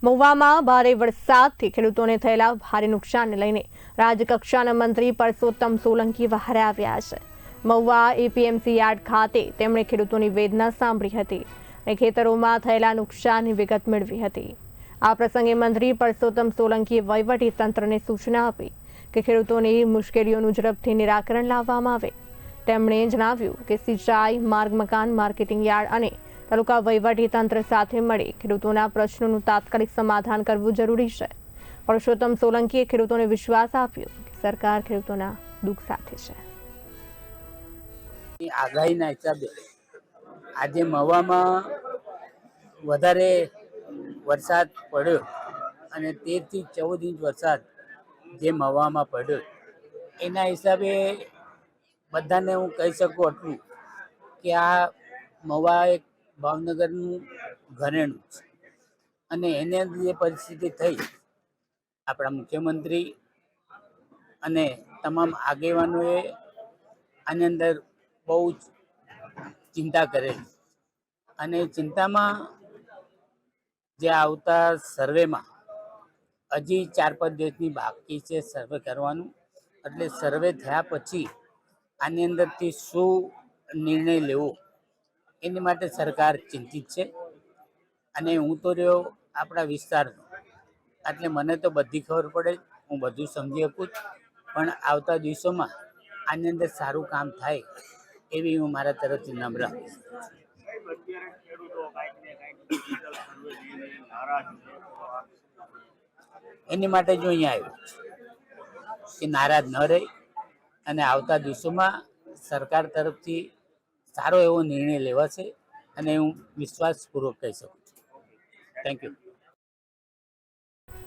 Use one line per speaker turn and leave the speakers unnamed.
મહુવામાં ભારે વરસાદથી ખેડૂતોને થયેલા ભારે નુકસાનને લઈને રાજ્યકક્ષાના મંત્રી પરસોત્તમ સોલંકી બહાર આવ્યા છે। મહુવા એપીએમસી યાર્ડ ખાતે તેમણે ખેડૂતોની વેદના સાંભળી હતી અને ખેતરોમાં થયેલા નુકસાનની વિગત મેળવી હતી। આ પ્રસંગે મંત્રી પરસોત્તમ સોલંકીએ વહીવટી તંત્રને સૂચના આપી કે ખેડૂતોની મુશ્કેલીઓનું ઝડપથી નિરાકરણ લાવવામાં આવે। તેમણે જણાવ્યું કે સિંચાઈ, માર્ગ, મકાન, માર્કેટિંગ યાર્ડ અને તાલુકા વહીવટી તંત્ર સાથે મળી ખેડૂતોના પ્રશ્નોનું તાત્કાલિક સમાધાન કરવું જરૂરી છે। પરસોત્તમ સોલંકીએ ખેડૂતોને વિશ્વાસ આપ્યો કે સરકાર ખેડૂતોના દુઃખ સાથે છે।
આગાહીના હિસાબે આજે મહુવામાં વધારે વરસાદ પડ્યો અને 13 થી 14 ઇંચ વરસાદ જે મહુવામાં પડ્યો એના હિસાબે બધાને હું કહી શકું એટલું કે આ મહુવા એક ભાવનગરનું ઘરેણું છે અને એને જે પરિસ્થિતિ થઈ, આપણા મુખ્યમંત્રી અને તમામ આગેવાનોએ આની અંદર બહુ જ ચિંતા કરેલી અને ચિંતામાં જે આવતા સર્વેમાં હજી 4-5 દિવસની બાકી છે સર્વે કરવાનું, એટલે સર્વે થયા પછી આની અંદરથી શું નિર્ણય લેવો એની માટે સરકાર ચિંતિત છે। અને હું તો રહ્યો આપણા વિસ્તારનો, એટલે મને તો બધી ખબર પડે, હું બધું સમજી શકું, પણ આવતા દિવસોમાં આની અંદર સારું કામ થાય એવી હું મારા તરફથી નમ્ર આપીશ। એની માટે જો અહીંયા આવ્યો કે નારાજ ન રહે અને આવતા દિવસોમાં સરકાર તરફથી સારો એવો નિર્ણય લેવાશે અને હું વિશ્વાસપૂર્વક કહી શકું છું। Thank you.